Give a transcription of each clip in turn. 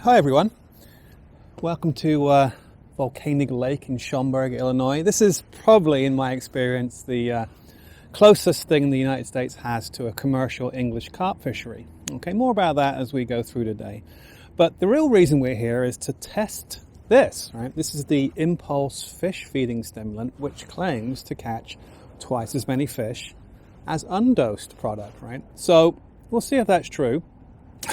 Hi everyone, welcome to Volkening Lake in Schaumberg, Illinois. This is probably, in my experience, the closest thing the United States has to a commercial English carp fishery. Okay, more about that as we go through today. But the real reason we're here is to test this, right? This is the Impulse fish feeding stimulant, which claims to catch twice as many fish as undosed product, right? So we'll see if that's true.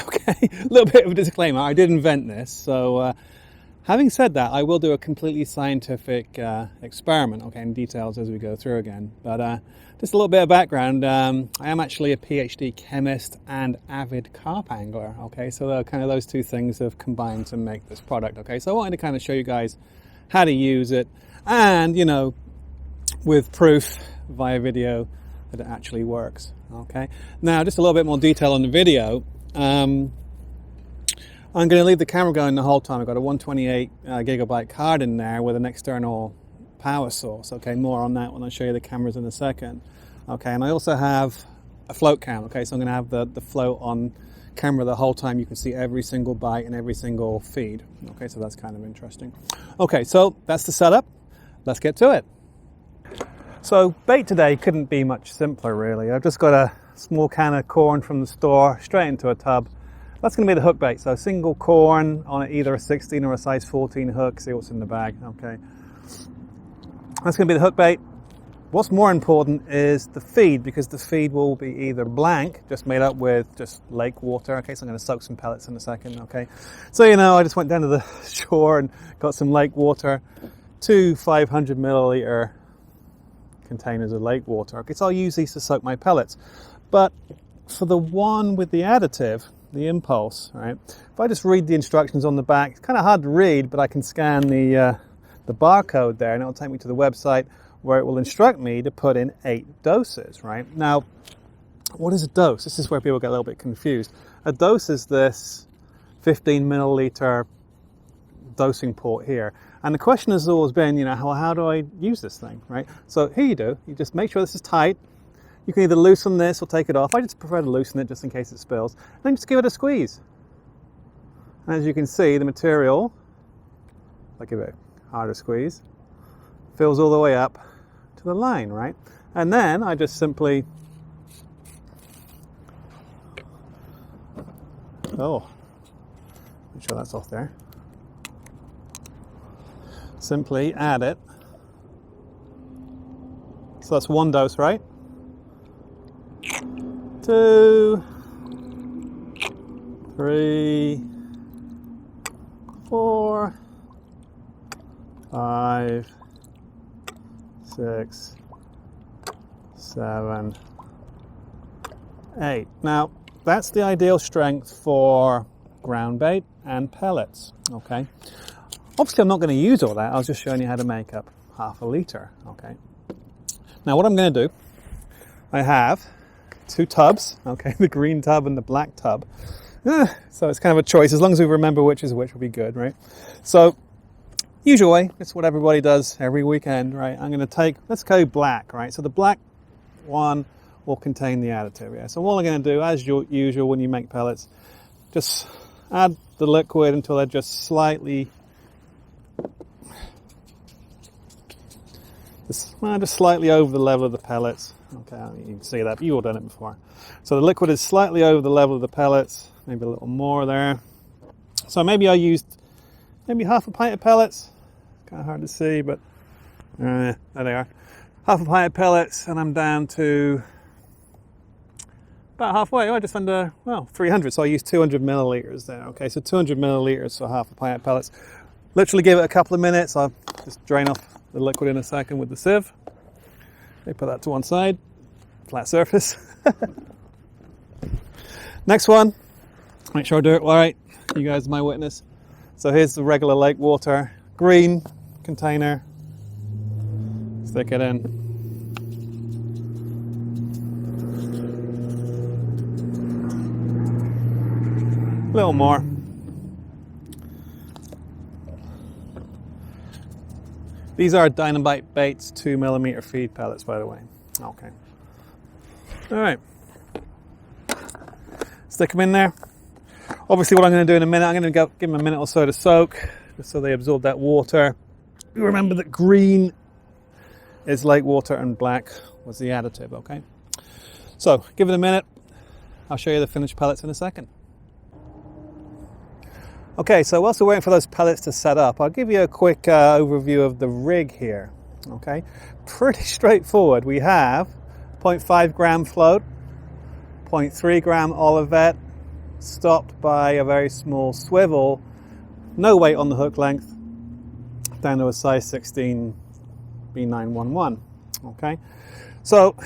Okay, a little bit of a disclaimer, I did invent this, so having said that, I will do a completely scientific experiment, okay, in details as we go through again. But just a little bit of background, I am actually a PhD chemist and avid carp angler, okay, so kind of those two things have combined to make this product, okay. So I wanted to kind of show you guys how to use it, and, you know, with proof via video that it actually works, okay. Now, just a little bit more detail on the video. I'm going to leave the camera going the whole time. I've got a 128 gigabyte card in there with an external power source. Okay, more on that when I show you the cameras in a second. Okay, and I also have a float cam. Okay, so I'm going to have the float on camera the whole time. You can see every single bite and every single feed. Okay, so that's kind of interesting. Okay, so that's the setup. Let's get to it. So bait today couldn't be much simpler, really. I've just got a small can of corn from the store straight into a tub. That's going to be the hook bait, so single corn on either a 16 or a size 14 hook. See what's in the bag. Okay, that's going to be the hook bait. What's more important is the feed, because the feed will be either blank, just made up with just lake water. Okay, so I'm going to soak some pellets in a second. Okay, so you know, I just went down to the shore and got some lake water, 2 500 milliliter containers of lake water. Okay, so I'll use these to soak my pellets. But for the one with the additive, the Impulse, right, if I just read the instructions on the back, it's kind of hard to read, but I can scan the barcode there, and it'll take me to the website where it will instruct me to put in 8 doses, right? Now, what is a dose? This is where people get a little bit confused. A dose is this 15 milliliter dosing port here. And the question has always been, you know, how do I use this thing, right? So here you do. You just make sure this is tight. You can either loosen this or take it off. I just prefer to loosen it just in case it spills. And then just give it a squeeze. And as you can see, the material, if I give it a harder squeeze, fills all the way up to the line, right? And then I just simply, make sure that's off there. Simply add it. So that's 1 dose, right? 2, 3, 4, 5, 6, 7, 8. Now, that's the ideal strength for ground bait and pellets, okay? Obviously, I'm not going to use all that. I was just showing you how to make up half a liter, okay? Now, what I'm going to do, I have 2 tubs, okay, the green tub and the black tub. So it's kind of a choice. As long as we remember which is which, will be good, right? So, usual way, it's what everybody does every weekend, right? I'm going to take, let's go black, right? So the black one will contain the additive, yeah? So all I'm going to do, as usual when you make pellets, just add the liquid until they're just slightly, just slightly over the level of the pellets. Okay, you can see that, but you've all done it before. So the liquid is slightly over the level of the pellets, maybe a little more there. So maybe I used half a pint of pellets. Kind of hard to see, but there they are. Half a pint of pellets, and I'm down to about halfway, just under, 300. So I used 200 milliliters there. Okay, so 200 milliliters for half a pint of pellets. Literally give it a couple of minutes. I'll just drain off the liquid in a second with the sieve. Okay, put that to one side, flat surface. Next one, make sure I do it right. You guys are my witness. So here's the regular lake water, green container. Stick it in. A little more. These are Dynamite Baits 2mm feed pellets, by the way. Okay. All right. Stick them in there. Obviously what I'm going to do in a minute, I'm going to go give them a minute or so to soak, just so they absorb that water. You remember that green is lake water and black was the additive, okay? So give it a minute. I'll show you the finished pellets in a second. Okay, so whilst we're waiting for those pellets to set up, I'll give you a quick overview of the rig here, okay? Pretty straightforward. We have 0.5 gram float, 0.3 gram olivet, stopped by a very small swivel, no weight on the hook length, down to a size 16 B911, okay? So,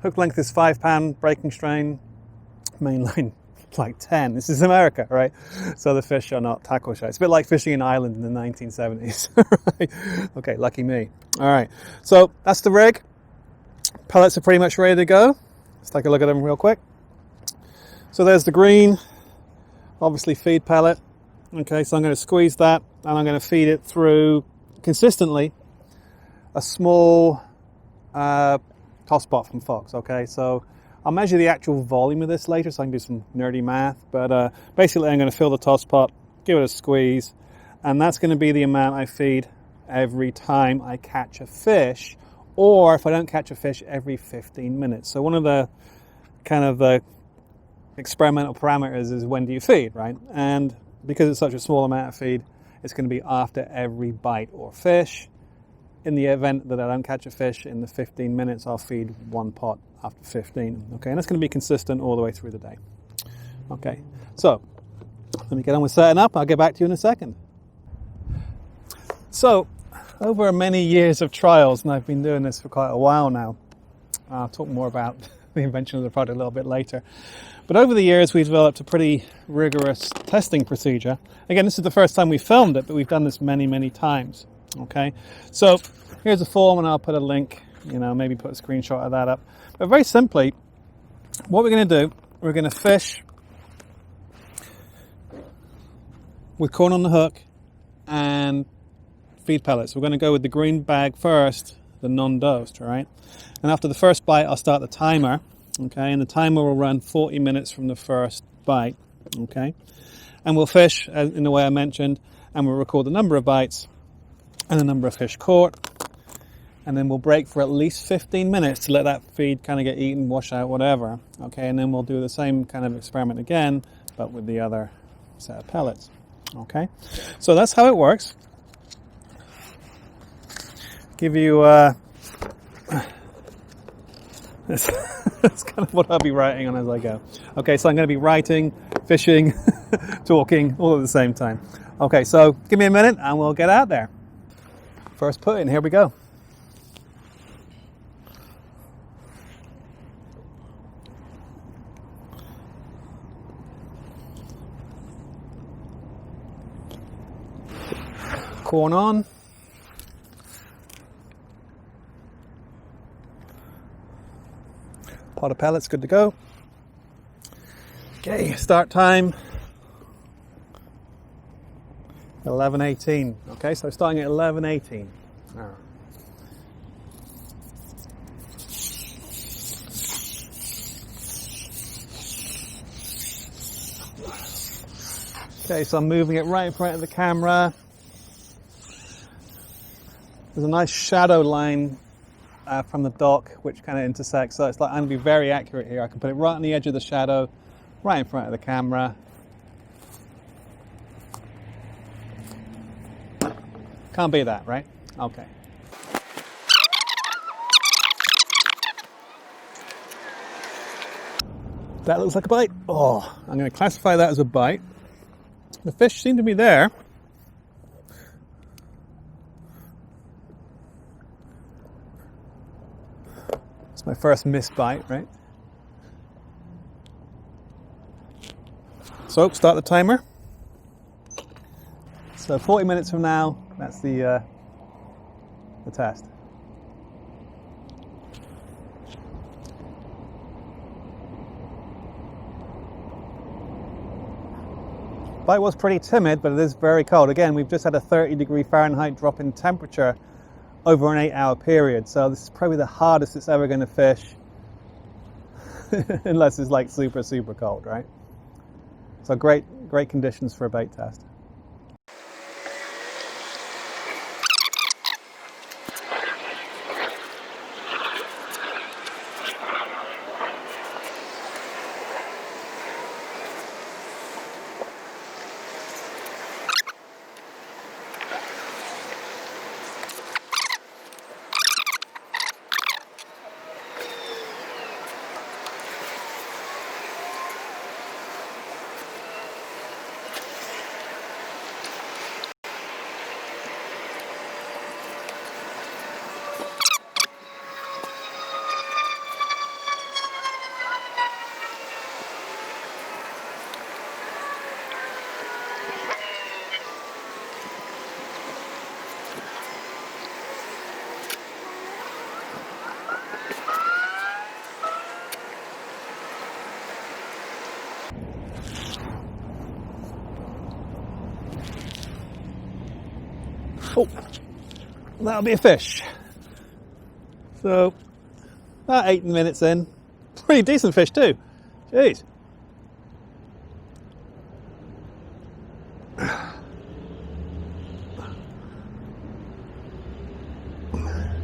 hook length is 5 pound, breaking strain, main line like 10. This is America, right? So the fish are not tackle shy. It's a bit like fishing in Ireland in the 1970s, right? Okay, lucky me. All right, so that's the rig. Pellets are pretty much ready to go. Let's take a look at them real quick. So there's the green, obviously feed pellet. Okay, so I'm going to squeeze that and I'm going to feed it through consistently a small toss pot from Fox. Okay, so I'll measure the actual volume of this later so I can do some nerdy math, but basically I'm going to fill the toss pot, give it a squeeze, and that's going to be the amount I feed every time I catch a fish, or if I don't catch a fish, every 15 minutes. So one of the kind of the experimental parameters is when do you feed, right? And because it's such a small amount of feed, it's going to be after every bite or fish. In the event that I don't catch a fish in the 15 minutes, I'll feed one pot after 15. Okay, and that's going to be consistent all the way through the day. Okay, so let me get on with setting up. I'll get back to you in a second. So, over many years of trials, and I've been doing this for quite a while now, I'll talk more about the invention of the product a little bit later. But over the years, we've developed a pretty rigorous testing procedure. Again, this is the first time we filmed it, but we've done this many, many times. Okay, so here's a form, and I'll put a link, maybe put a screenshot of that up. But very simply, what we're going to do, we're going to fish with corn on the hook and feed pellets. We're going to go with the green bag first, the non-dosed, right? And after the first bite, I'll start the timer, okay? And the timer will run 40 minutes from the first bite, okay? And we'll fish in the way I mentioned, and we'll record the number of bites and the number of fish caught, and then we'll break for at least 15 minutes to let that feed kind of get eaten, wash out, whatever, okay? And then we'll do the same kind of experiment again, but with the other set of pellets, okay? So that's how it works. Give you, that's kind of what I'll be writing on as I go. Okay, so I'm going to be writing, fishing, talking, all at the same time. Okay, so give me a minute and we'll get out there. First put in, here we go. Corn on. Pot of pellets, good to go. Okay, start time 11:18. Okay, so starting at 11:18. All right. Okay, so I'm moving it right in front of the camera. There's a nice shadow line from the dock which kind of intersects, so it's like I'm going to be very accurate here. I can put it right on the edge of the shadow, right in front of the camera. Can't beat that, right? Okay. That looks like a bite. Oh, I'm going to classify that as a bite. The fish seem to be there. It's my first missed bite, right? So, start the timer. So 40 minutes from now, that's the test. Bite was pretty timid, but it is very cold. Again, we've just had a 30-degree Fahrenheit drop in temperature over an 8-hour period, so this is probably the hardest it's ever going to fish, unless it's like super, super cold, right? So great conditions for a bait test. Oh, that'll be a fish. So, about 8 minutes in. Pretty decent fish too. Jeez.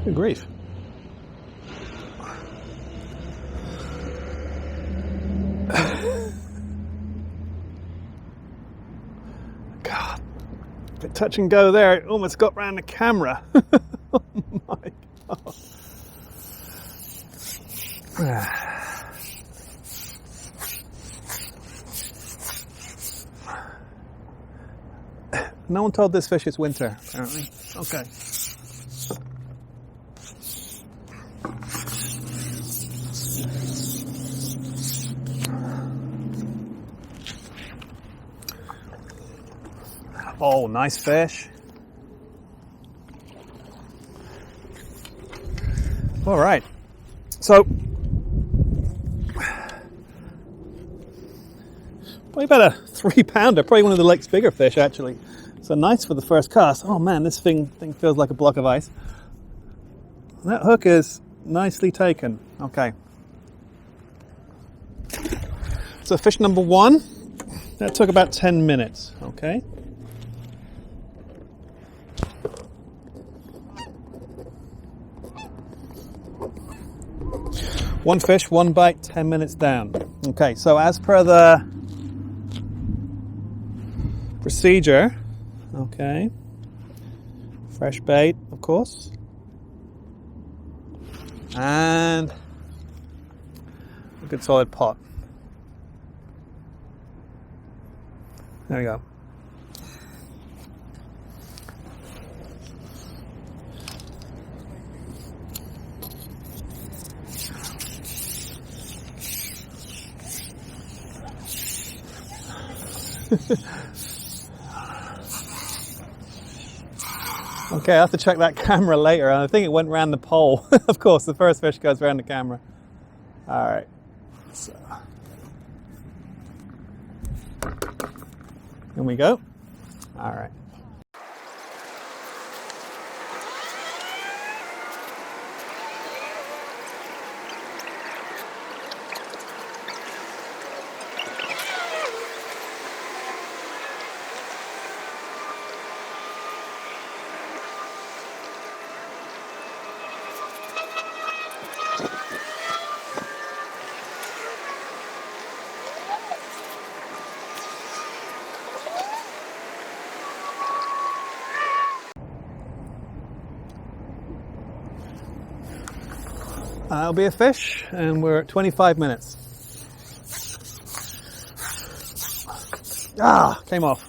Good grief. God. Bit touch and go there. It almost got round the camera. Oh my God. No one told this fish it's winter, apparently. Okay. Oh, nice fish. All right. So, probably about a 3-pounder, probably one of the lake's bigger fish, actually. So nice for the first cast. Oh man, this thing feels like a block of ice. That hook is nicely taken. Okay. So fish number 1, that took about 10 minutes. Okay. One fish, one bite, 10 minutes down. Okay, so as per the procedure, okay, fresh bait, of course, and a good solid pot. There we go. Okay, I have to check that camera later. I think it went round the pole. Of course, the first fish goes round the camera. All right. So. Here we go. All right. That'll be a fish, and we're at 25 minutes. Ah, came off.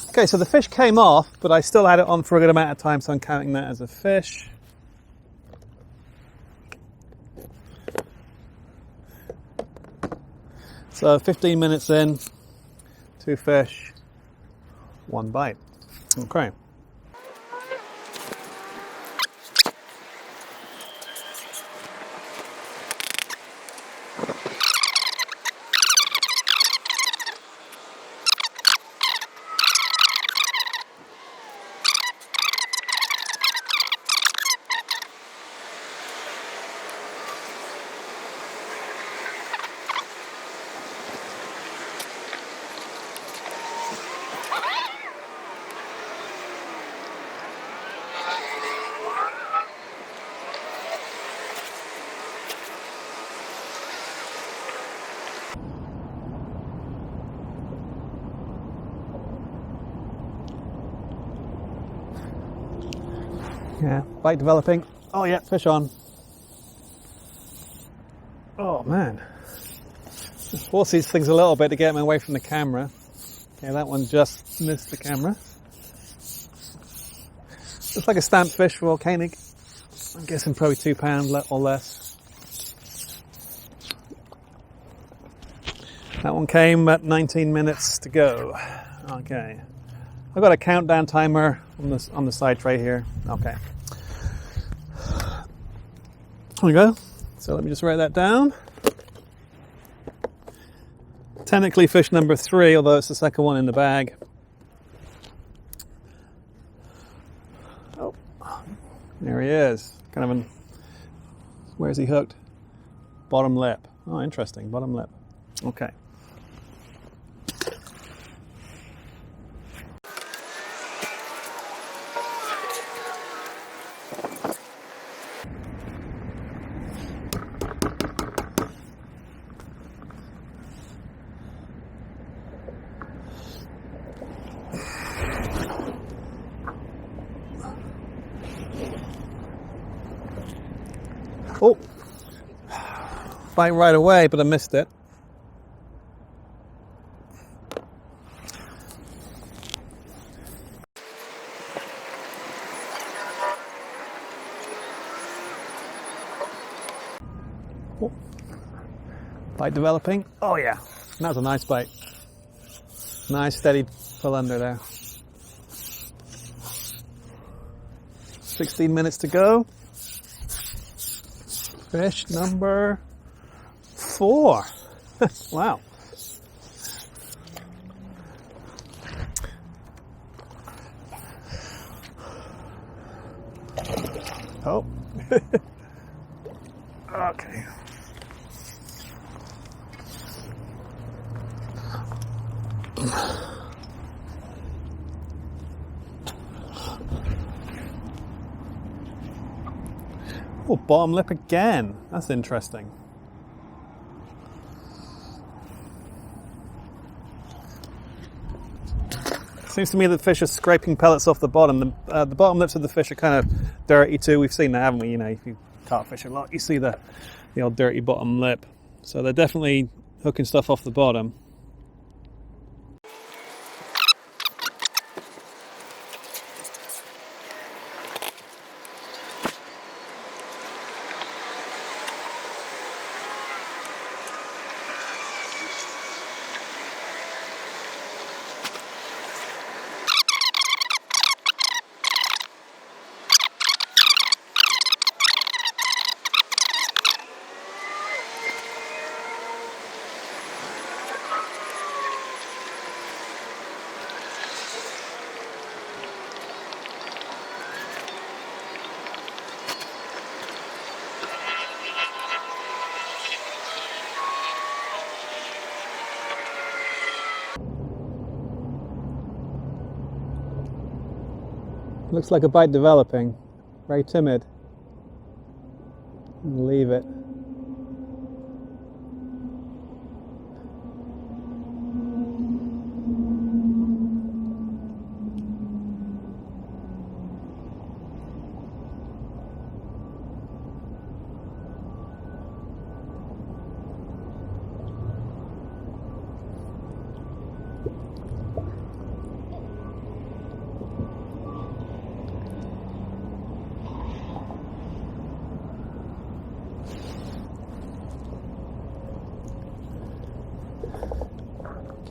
Okay, so the fish came off, but I still had it on for a good amount of time, so I'm counting that as a fish. So 15 minutes in, 2 fish, 1 bite. Okay. Yeah, bite developing. Oh yeah, fish on. Oh man. Just force these things a little bit to get them away from the camera. Okay, that one just missed the camera. Looks like a stamped fish, volcanic. I'm guessing probably 2 pounds or less. That one came at 19 minutes to go. Okay. I've got a countdown timer on the side tray here. Okay. There we go. So let me just write that down. Technically fish number 3, although it's the second one in the bag. Oh, there he is. Kind of where's he hooked? Bottom lip. Oh, interesting. Bottom lip. Okay. Oh, bite right away, but I missed it. Oh. Bite developing. Oh yeah, that was a nice bite. Nice steady pull under there. 16 minutes to go. Fish number 4. Wow. Oh. Okay. Oh, bottom lip again. That's interesting. Seems to me that the fish are scraping pellets off the bottom. The bottom lips of the fish are kind of dirty too. We've seen that, haven't we? You know, if you carp fish a lot, you see the old dirty bottom lip. So they're definitely hooking stuff off the bottom. Looks like a bite developing. Very timid. Leave it.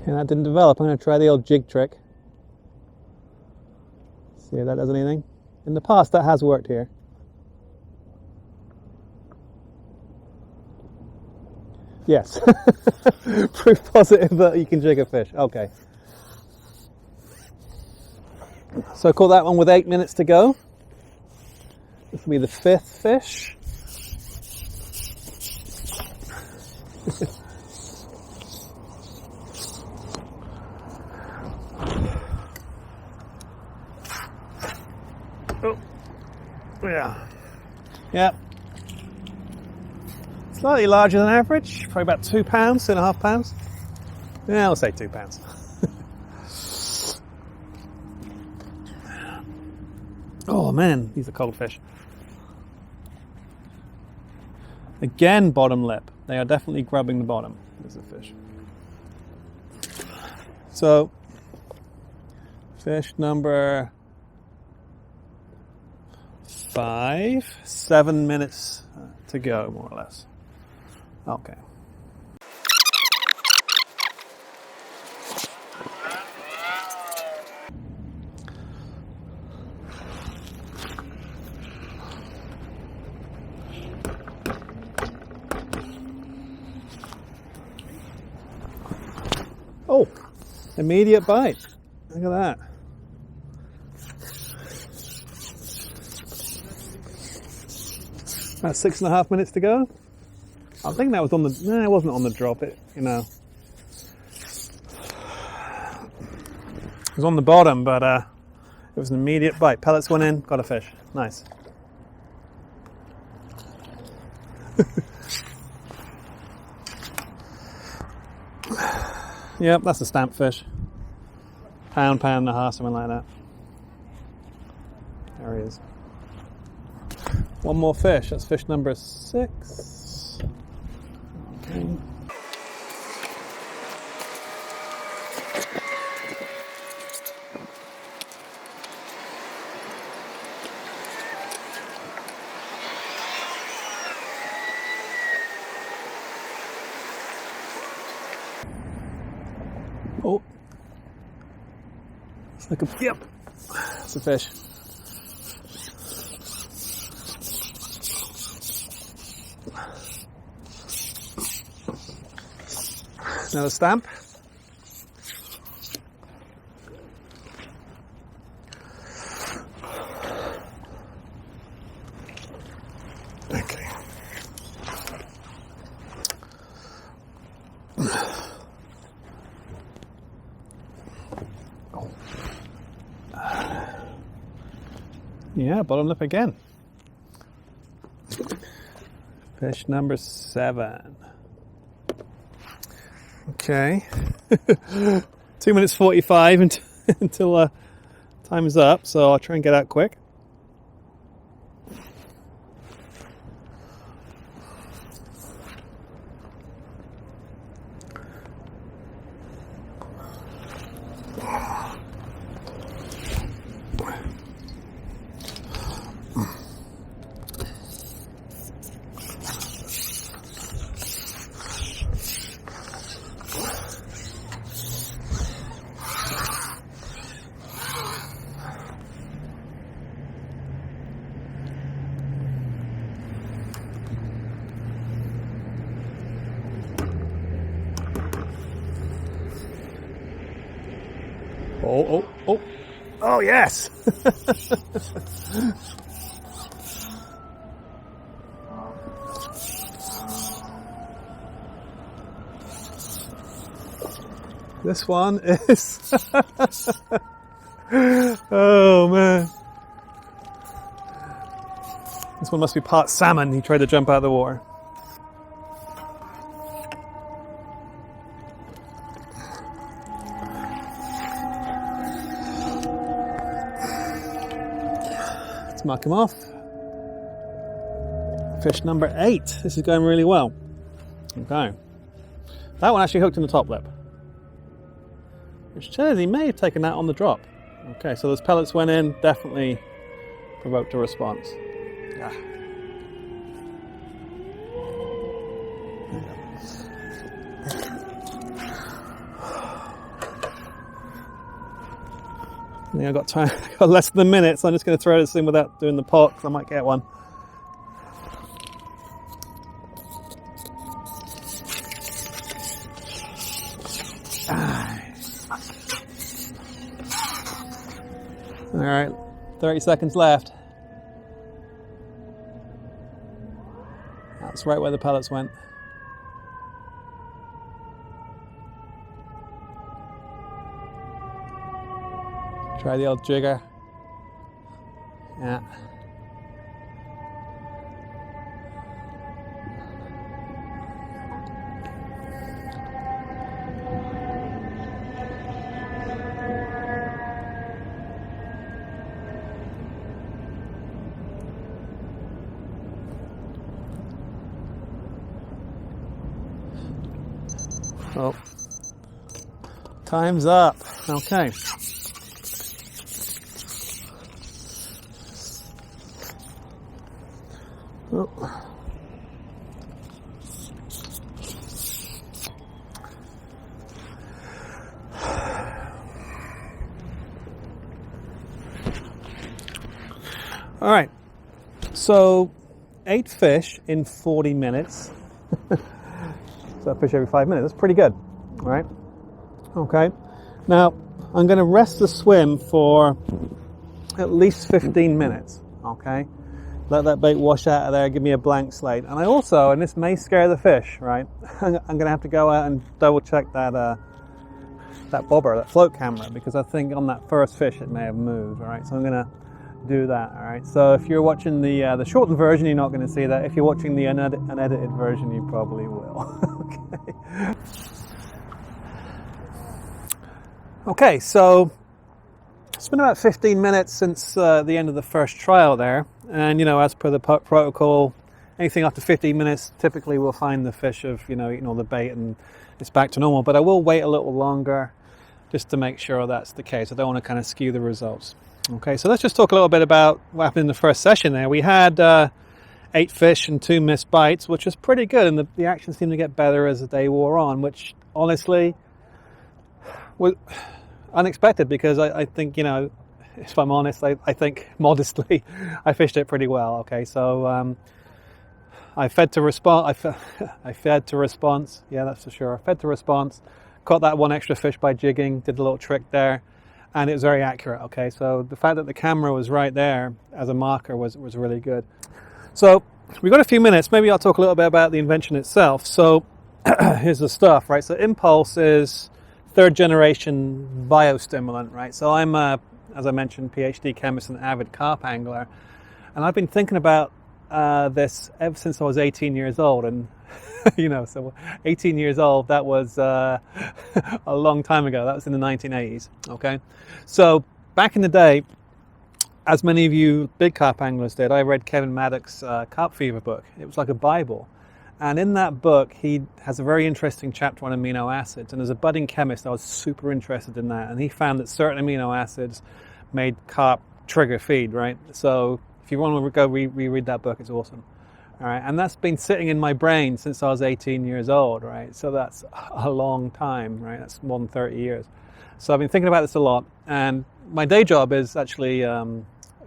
Okay, that didn't develop. I'm going to try the old jig trick. See if that does anything. In the past, that has worked here. Yes. Proof positive that you can jig a fish. Okay. So I caught that one with 8 minutes to go. This will be the 5th fish. Oh, yeah. Yeah. Slightly larger than average, probably about 2 pounds, 2.5 pounds. Yeah, I'll say 2 pounds. Oh man, these are cold fish. Again, bottom lip. They are definitely grubbing the bottom. There's a fish. So, fish number 5, 7 minutes to go, more or less. Okay. Oh, immediate bite. Look at that. About 6.5 minutes to go. I think that was on the, no, it wasn't on the drop, it, you know. It was on the bottom, but it was an immediate bite. Pellets went in, got a fish. Nice. Yep, that's a stamp fish. Pound and a half, something like that. There he is. One more fish. That's fish number 6. Okay. Oh. It's like a, yep. It's a fish. Another stamp. Okay. Yeah, bottom lip again. Fish number 7. Okay. 2 minutes 45 until time is up, so I'll try and get out quick. Oh, yes! This one is... oh, man. This one must be part salmon. He tried to jump out of the water. Let's mark him off. Fish number 8. This is going really well. Okay. That one actually hooked in the top lip, which says he may have taken that on the drop. Okay, so those pellets went in, definitely provoked a response. Yeah. I think I've got time, I've got less than a minute, so I'm just going to throw this in without doing the pot, because I might get one. All right, 30 seconds left. That's right where the pellets went. Try the old jigger. Yeah. Oh, time's up. Okay. Oh. All right, so 8 fish in 40 minutes. So I fish every 5 minutes. That's pretty good. All right. Okay. Now I'm going to rest the swim for at least 15 minutes. Okay. Let that bait wash out of there. Give me a blank slate. And I also, and this may scare the fish, right? I'm going to have to go out and double check that bobber, that float camera, because I think on that first fish it may have moved. All right. So I'm going to do that. All right. So if you're watching the shortened version, you're not going to see that. If you're watching the unedited version, you probably will. Okay. Okay. So it's been about 15 minutes since the end of the first trial there, and as per the protocol, anything after 15 minutes, typically we'll find the fish have eaten all the bait and it's back to normal. But I will wait a little longer just to make sure that's the case. I don't want to kind of skew the results. Okay, so let's just talk a little bit about what happened in the first session there. We had 8 fish and 2 missed bites, which was pretty good, and the action seemed to get better as the day wore on, which honestly was unexpected because I think, if I'm honest, I think modestly I fished it pretty well. Okay, so I fed to response. I fed to response. Yeah, that's for sure. I fed to response. Caught that one extra fish by jigging. Did a little trick there. And it was very accurate, okay? So the fact that the camera was right there as a marker was really good. So we've got a few minutes. Maybe I'll talk a little bit about the invention itself. So here's the stuff, right? So Impulse is 3rd generation biostimulant, right? So I'm, as I mentioned, PhD chemist and avid carp angler. And I've been thinking about this ever since I was 18 years old. And so 18 years old, that was a long time ago. That was in the 1980s, okay? So back in the day, as many of you big carp anglers did, I read Kevin Maddox's Carp Fever book. It was like a Bible. And in that book, he has a very interesting chapter on amino acids. And as a budding chemist, I was super interested in that. And he found that certain amino acids made carp trigger feed, right? So if you want to go reread that book, it's awesome. All right, and that's been sitting in my brain since I was 18 years old, right? So that's a long time, right? That's more than 30 years. So I've been thinking about this a lot. And my day job is actually a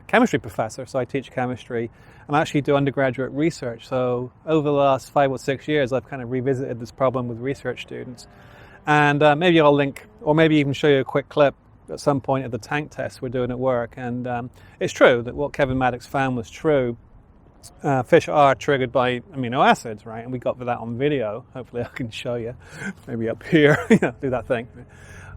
chemistry professor. So I teach chemistry and I actually do undergraduate research. So over the last 5 or 6 years, I've kind of revisited this problem with research students. And maybe I'll link, or maybe even show you a quick clip at some point of the tank test we're doing at work. And it's true that what Kevin Maddox found was true. Fish are triggered by amino acids, right? And we got that on video. Hopefully I can show you. Maybe up here, do that thing.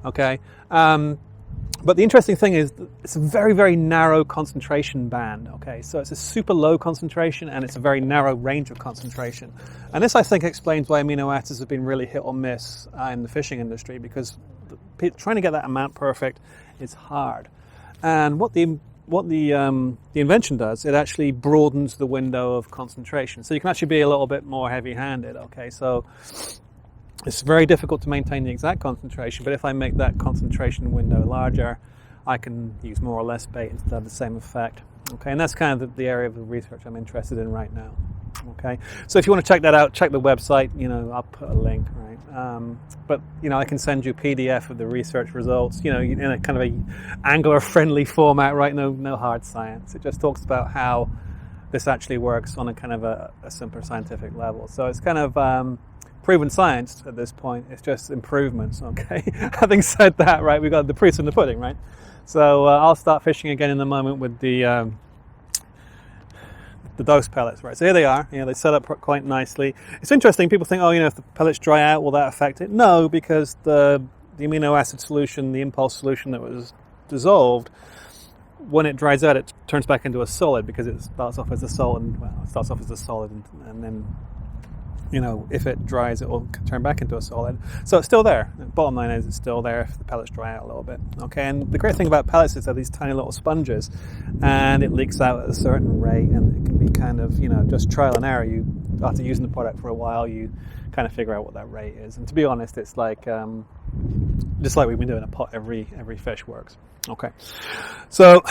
Okay. But the interesting thing is it's a very, very narrow concentration band. Okay. So it's a super low concentration and it's a very narrow range of concentration. And this, I think, explains why amino acids have been really hit or miss in the fishing industry, because trying to get that amount perfect is hard. And what the invention does, it actually broadens the window of concentration. So you can actually be a little bit more heavy-handed, okay? So it's very difficult to maintain the exact concentration, but if I make that concentration window larger, I can use more or less bait and still have the same effect, okay? And that's kind of the area of the research I'm interested in right now, okay? So if you want to check that out, check the website, I'll put a link, right? But I can send you a PDF of the research results, in a kind of a angler-friendly format, right? No hard science. It just talks about how this actually works on a kind of a simpler scientific level. So it's kind of proven science at this point. It's just improvements, okay? Having said that, right, we've got the proof in the pudding, right? So I'll start fishing again in a moment with the dose pellets, right? So here they are. They set up quite nicely. It's interesting. People think, if the pellets dry out, will that affect it? No, because the amino acid solution, the Impulse solution that was dissolved, when it dries out, it turns back into a solid because it starts off as a solid, and then you know, if it dries, it will turn back into a solid. So it's still there. The bottom line is it's still there if the pellets dry out a little bit. Okay, and the great thing about pellets is they're these tiny little sponges, and it leaks out at a certain rate, and it can be kind of, you know, just trial and error. You, after using the product for a while, you kind of figure out what that rate is. And to be honest, it's like just like we've been doing a pot, every fish works. Okay, so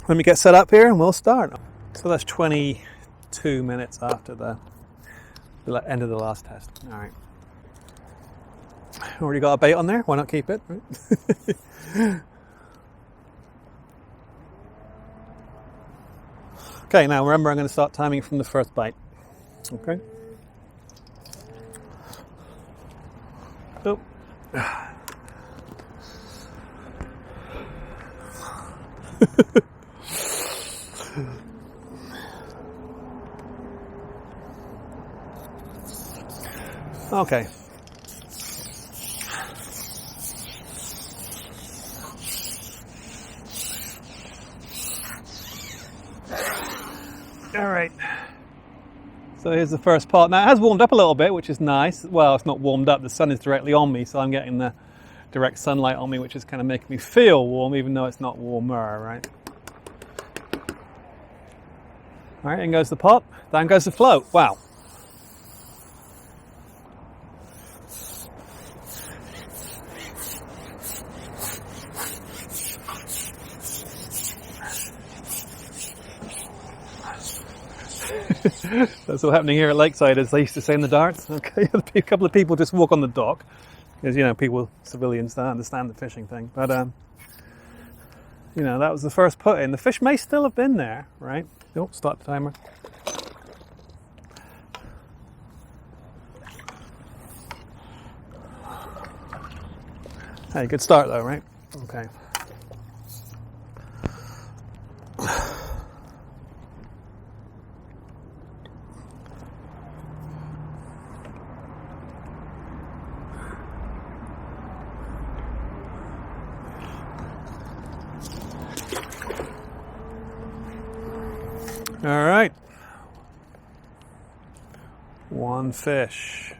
let me get set up here and we'll start. So that's 22 minutes after the end of the last test. All right, already got a bait on there, why not keep it, right? Okay, now remember, I'm going to start timing from the first bite. Okay. Oh. Okay. All right. So here's the first pot. Now it has warmed up a little bit, which is nice. Well, it's not warmed up. The sun is directly on me, so I'm getting the direct sunlight on me, which is kind of making me feel warm, even though it's not warmer, right? All right, in goes the pot. Down goes the float. Wow. That's what's happening here at Lakeside, as they used to say in the darts. Okay, a couple of people just walk on the dock, because, you know, people, civilians, don't understand the fishing thing. But, you know, that was the first put in. The fish may still have been there, right? Oh, start the timer. Hey, good start though, right? Okay. All right, one fish.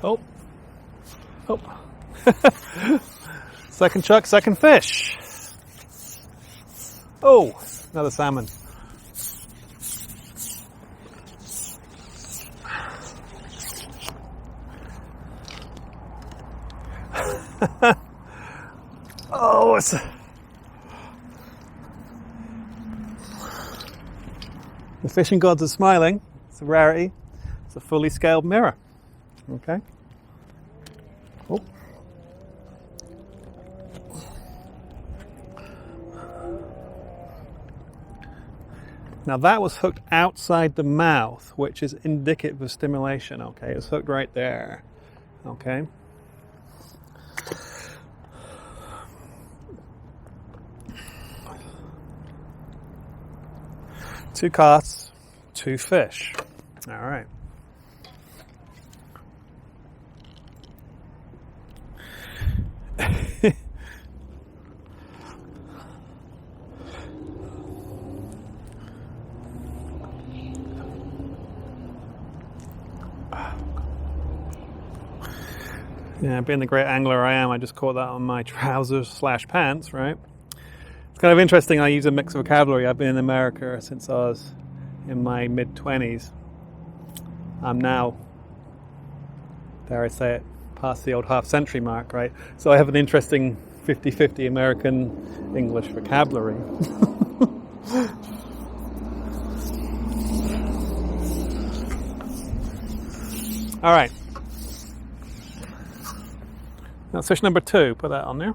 Oh, oh. Second chuck, second fish. Oh, another salmon. Oh, it's the fishing gods are smiling. It's a rarity. It's a fully scaled mirror. Okay. Oh. Now that was hooked outside the mouth, which is indicative of stimulation. Okay, it's hooked right there. Okay. Two casts, two fish. All right. Yeah, being the great angler I am, I just caught that on my trousers / pants, right? It's kind of interesting. I use a mixed vocabulary. I've been in America since I was in my mid-20s. I'm now, dare I say it, past the old half-century mark, right? So I have an interesting 50-50 American English vocabulary. All right. That's fish number 2. Put that on there.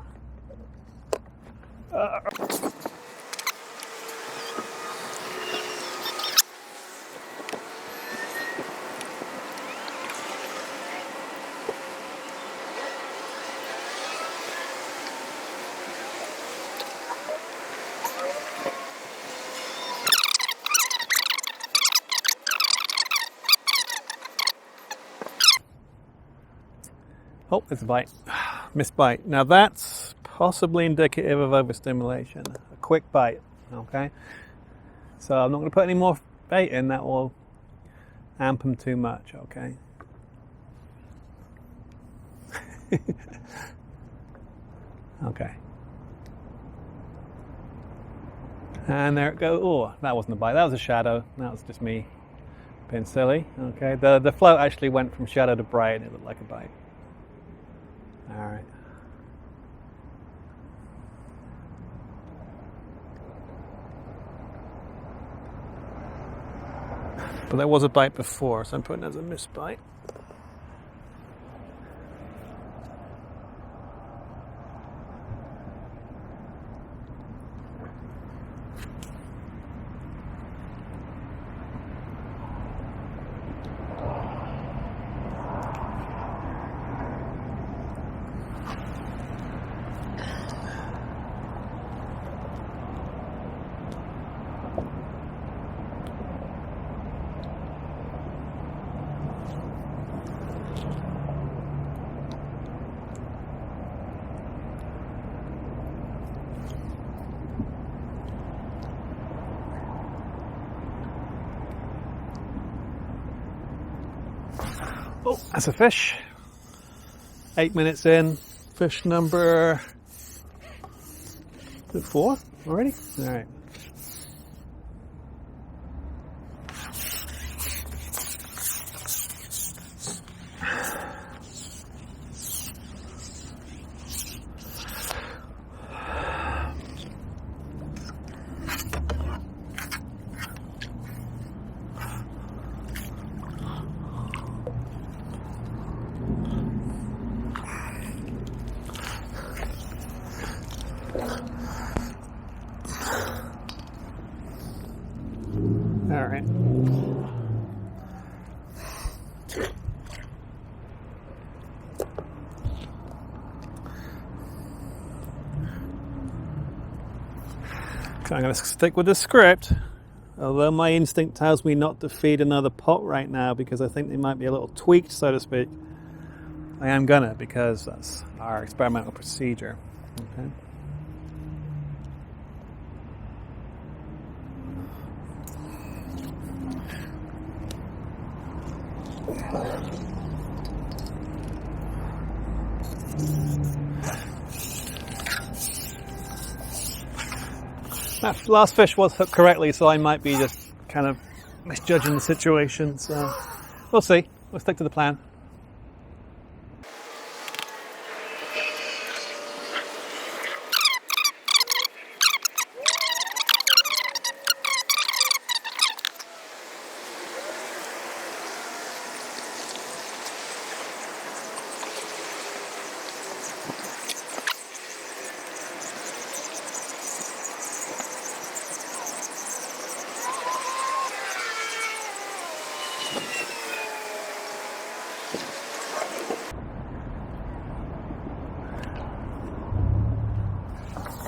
Oh, there's a bite. Missed bite. Now that's possibly indicative of overstimulation. A quick bite, okay? So I'm not going to put any more bait in, that will amp them too much, okay? Okay. And there it goes. Oh, that wasn't a bite, that was a shadow. That was just me being silly, okay? The float actually went from shadow to bright and it looked like a bite. All right. But there was a bite before, so I'm putting it as a missed bite. Oh, that's a fish. 8 minutes in. Fish number 4 already? All right. All right. So I'm going to stick with the script, although my instinct tells me not to feed another pot right now because I think they might be a little tweaked, so to speak. I am gonna, because that's our experimental procedure. Okay. That last fish was hooked correctly, so I might be just kind of misjudging the situation. So we'll see. We'll stick to the plan.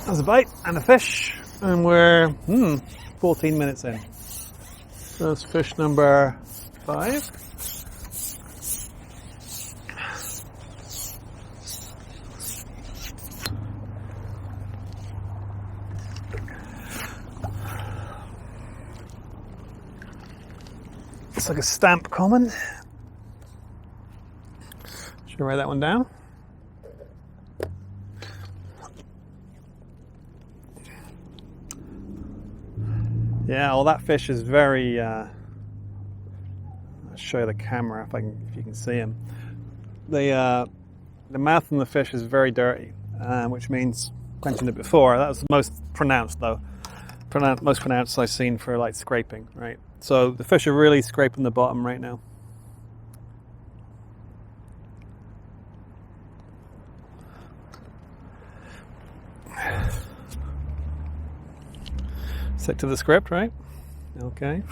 There's a bite and a fish, and we're 14 minutes in. So that's fish number 5. It's like a stamp common. Should I write that one down? Yeah, well, that fish is very. I'll show you the camera if you can see him. The mouth on the fish is very dirty, which means, mentioned it before, that was the most pronounced though. Most pronounced I've seen for like scraping, right? So the fish are really scraping the bottom right now. Stick to the script, right? Okay.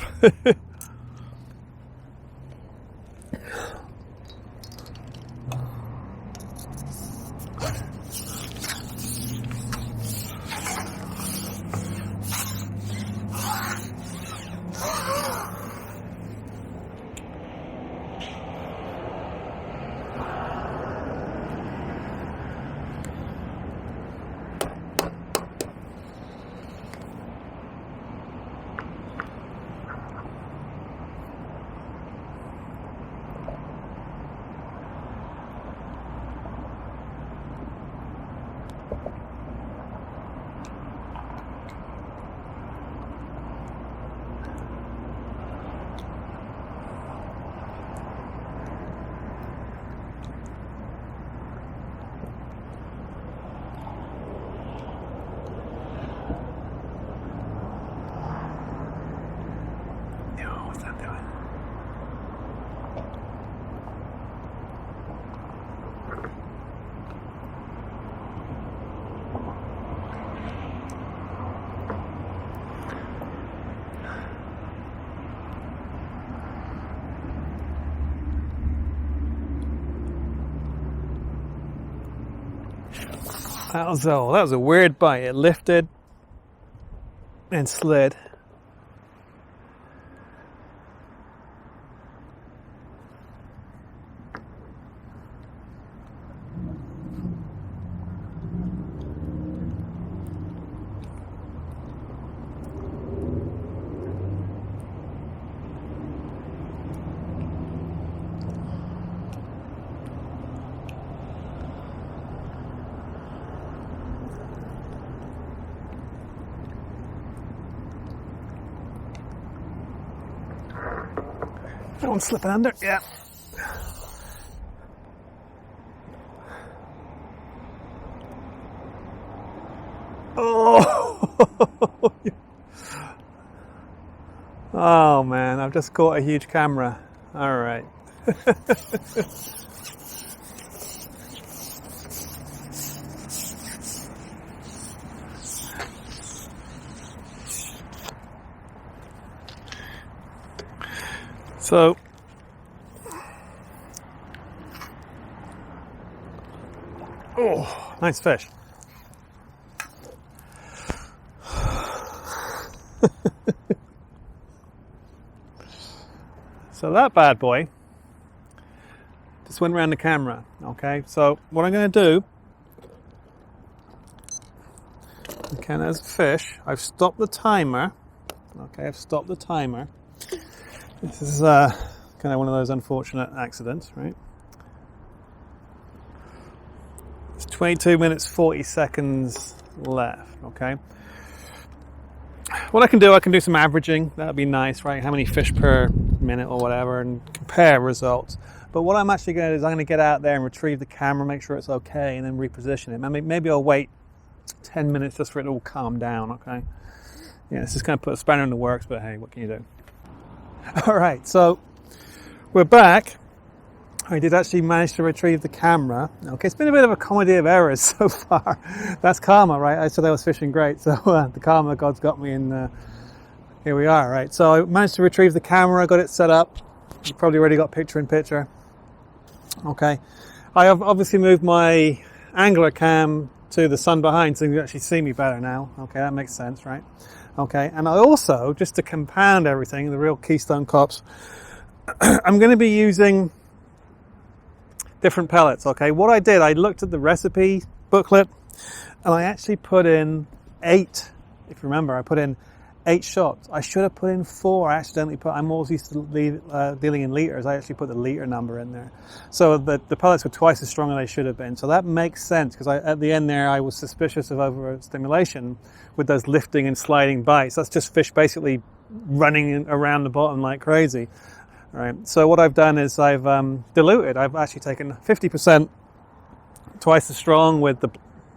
That was a weird bite. It lifted and slid. That one's slipping under, yeah. Oh! Oh man, I've just caught a huge camera. All right. So, oh, nice fish. So that bad boy just went around the camera. Okay, so what I'm going to do, okay, there's a fish. I've stopped the timer. Okay, I've stopped the timer. This is kind of one of those unfortunate accidents, right? It's 22 minutes, 40 seconds left, okay? What I can do some averaging. That would be nice, right? How many fish per minute or whatever, and compare results. But what I'm actually going to do is I'm going to get out there and retrieve the camera, make sure it's okay, and then reposition it. Maybe I'll wait 10 minutes just for it to all calm down, okay? Yeah, this is going to put a spanner in the works, but hey, what can you do? All right, so we're back. I did actually manage to retrieve the camera. Okay, it's been a bit of a comedy of errors so far. That's karma, right? I said I was fishing great, so the karma god's got me, and here we are, right? So I managed to retrieve the camera, got it set up. You probably already got picture-in-picture. Okay, I have obviously moved my angler cam to the sun behind, so you can actually see me better now. Okay, that makes sense, right? Okay, and I also, just to compound everything, the real Keystone Cops, I'm going to be using different pellets, okay? What I did, I looked at the recipe booklet, and I actually put in 8, if you remember, I put in 8 shots. I should have put in 4. I accidentally I'm always used to dealing in liters. I actually put the liter number in there. So the pellets were twice as strong as they should have been. So that makes sense, because at the end there, I was suspicious of overstimulation with those lifting and sliding bites. That's just fish basically running around the bottom like crazy. All right. So what I've done is I've diluted. I've actually taken 50%, twice as strong, with the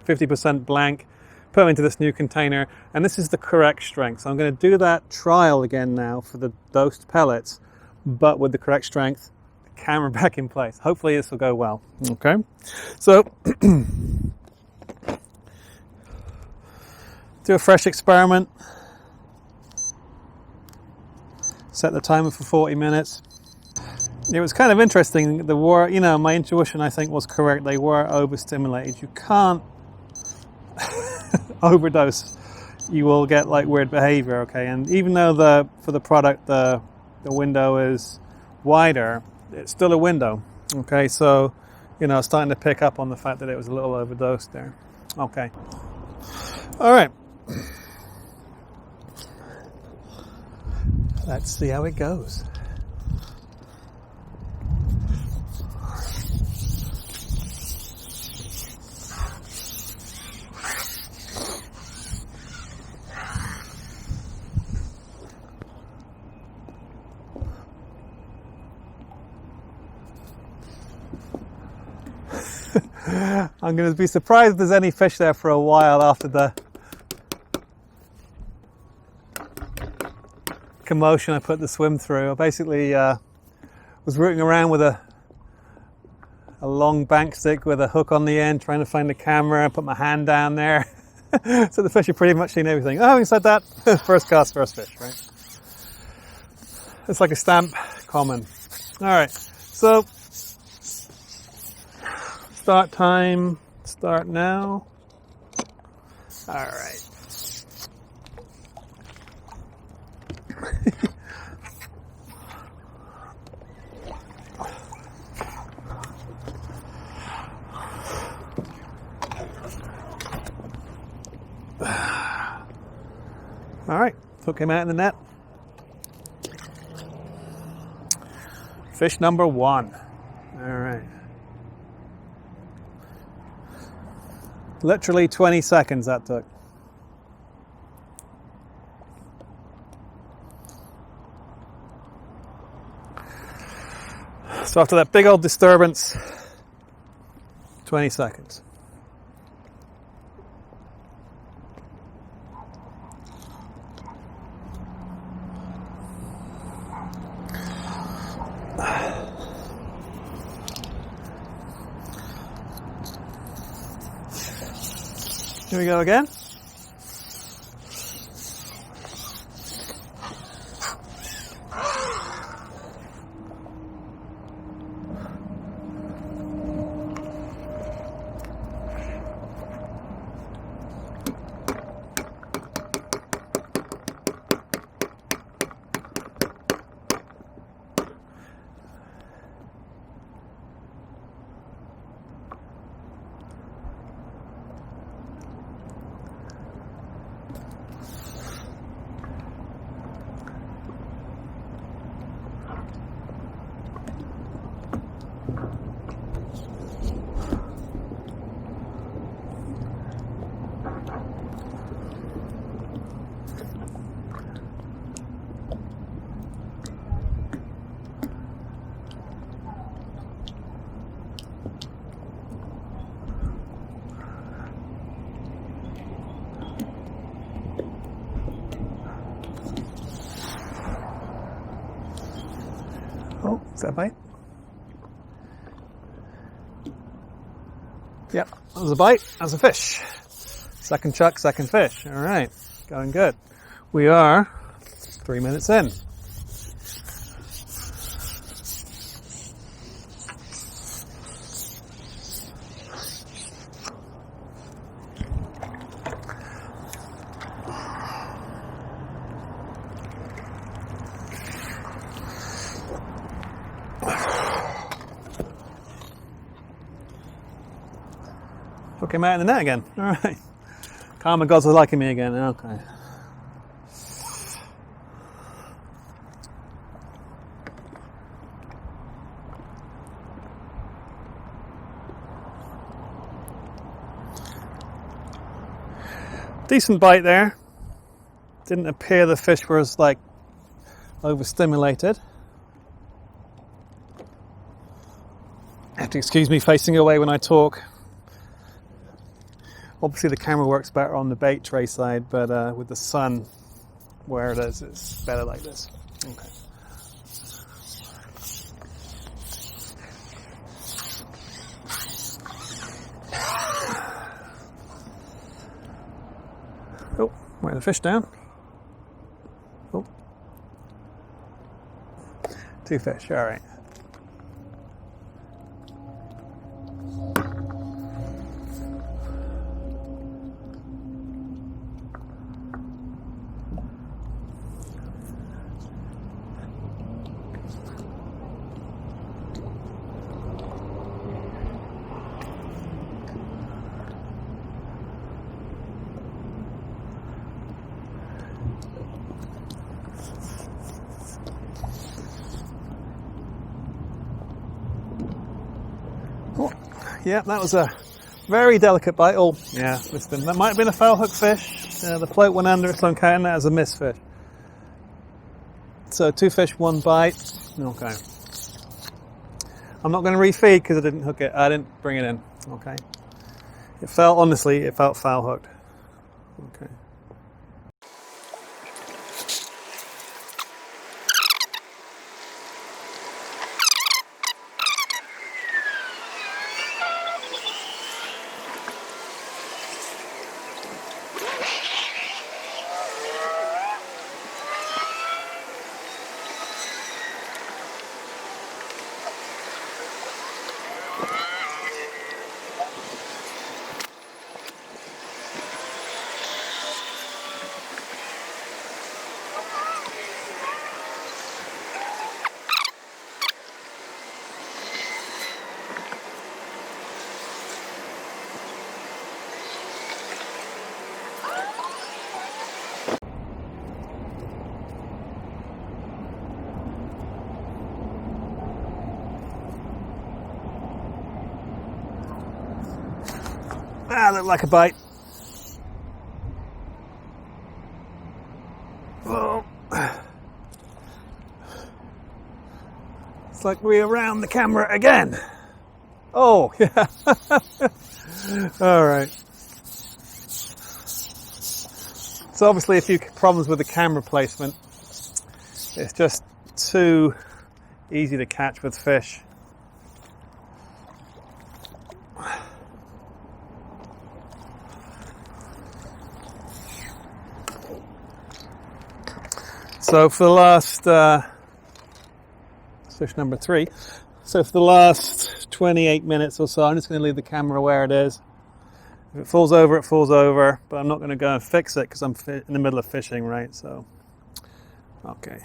50% blank, put them into this new container, and this is the correct strength. So I'm going to do that trial again now for the dosed pellets, but with the correct strength, the camera back in place. Hopefully this will go well. Okay. So do a fresh experiment. Set the timer for 40 minutes. It was kind of interesting. The were, you know, my intuition I think was correct. They were overstimulated. You can't overdose. You will get like weird behavior. Okay, and even though for the product the window is wider, it's still a window. Okay, so you know, starting to pick up on the fact that it was a little overdosed there. Okay, all right. Let's see how it goes. I'm going to be surprised if there's any fish there for a while after the commotion I put the swim through. I basically was rooting around with a long bank stick with a hook on the end, trying to find the camera, put my hand down there. So the fish have pretty much seen everything. Oh, having said that, first cast, first fish, right? It's like a stamp common. All right, so start time, start now. All right. All right, hook him out in the net. Fish number 1. All right. Literally 20 seconds that took. So after that big old disturbance, 20 seconds. Here we go again. Oh, is that a bite? Yep, that was a bite. That was a fish. Second chuck, second fish. All right, going good. We are 3 minutes in. Hook him out in the net again. All right. Karma gods are liking me again. Okay. Decent bite there. Didn't appear the fish was like overstimulated. Have to excuse me facing away when I talk. Obviously the camera works better on the bait tray side, but with the sun where it is, it's better like this. Okay. Oh, wear the fish down. Oh. 2 fish, all right. Oh, yeah, that was a very delicate bite. Oh, yeah, listen, that might have been a foul hook fish. The float went under, so I'm counting that as a miss fish. So 2 fish, 1 bite. Okay. I'm not going to refeed because I didn't hook it. I didn't bring it in. Okay. It felt, honestly, it felt foul hooked. Okay. Ah, looked like a bite. Oh. It's like we're around the camera again. Oh, yeah. All right. So obviously a few problems with the camera placement. It's just too easy to catch with fish. So for the last, fish number 3, so for the last 28 minutes or so, I'm just going to leave the camera where it is. If it falls over, it falls over, but I'm not going to go and fix it because I'm in the middle of fishing, right? So, okay.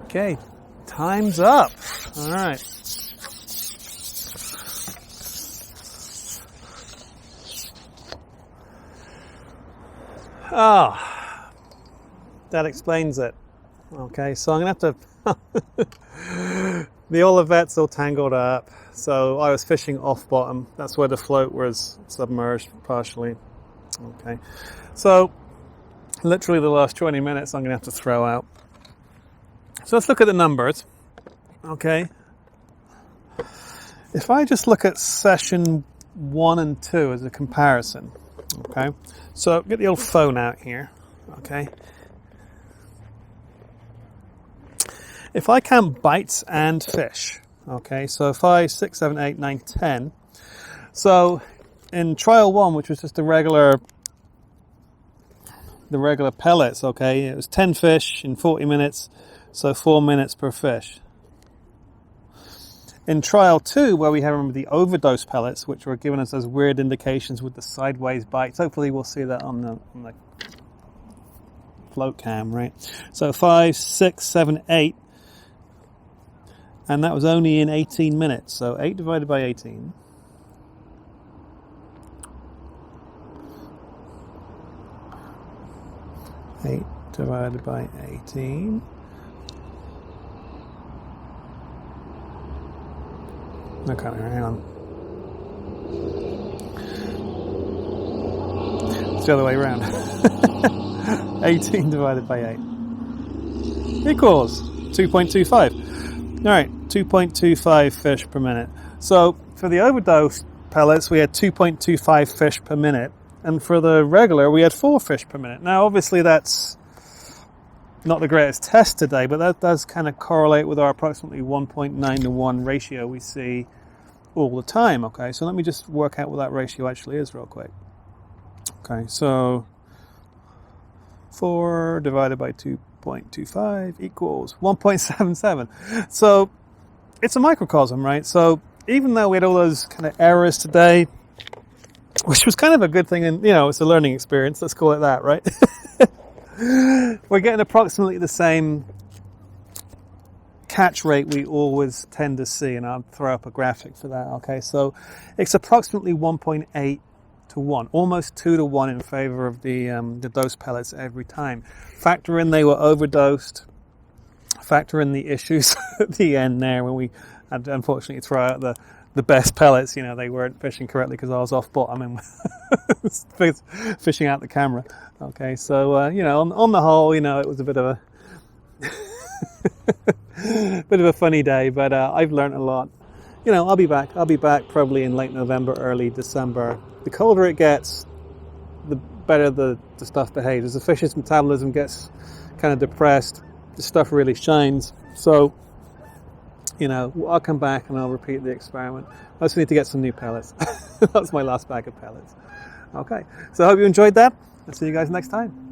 Okay, time's up. All right. Oh, that explains it. Okay, so I'm going to have to... The Olivet's all tangled up, so I was fishing off bottom. That's where the float was submerged partially. Okay, so literally the last 20 minutes I'm going to have to throw out. So let's look at the numbers. Okay, if I just look at session 1 and 2 as a comparison. Okay, so get the old phone out here. Okay, if I count bites and fish, okay, so 5, 6, 7, 8, 9, 10. So in trial 1, which was just the regular pellets, okay, it was 10 fish in 40 minutes, so 4 minutes per fish. In trial 2, where we have, remember, the overdose pellets, which were giving us those weird indications with the sideways bites. Hopefully we'll see that on the float cam, right? So 5, 6, 7, 8. And that was only in 18 minutes. So 8 divided by 18. Eight divided by 18. Okay, hang on. It's the other way around. 18 divided by 8 equals 2.25. All right, 2.25 fish per minute. So for the overdose pellets, we had 2.25 fish per minute. And for the regular, we had 4 fish per minute. Now, obviously, that's not the greatest test today, but that does kind of correlate with our approximately 1.9 to 1 ratio we see all the time. Okay, so let me just work out what that ratio actually is real quick. Okay, so 4 divided by 2.25 equals 1.77. So it's a microcosm, right? So even though we had all those kind of errors today, which was kind of a good thing, and it's a learning experience, let's call it that, right? We're getting approximately the same catch rate we always tend to see, and I'll throw up a graphic for that. Okay, so it's approximately 1.8 to 1, almost 2 to 1 in favor of the dose pellets every time. Factor in they were overdosed, factor in the issues at the end there when we had to unfortunately throw out the best pellets. They weren't fishing correctly because I was off bottom and fishing out the camera. Okay, so on the whole, it was a bit of a funny day, but I've learned a lot. I'll be back probably in late November, early December. The colder it gets, the better the stuff behaves. As the fish's metabolism gets kind of depressed, the stuff really shines. So I'll come back and I'll repeat the experiment. I just need to get some new pellets. That's my last bag of pellets. Okay, so I hope you enjoyed that. I'll see you guys next time.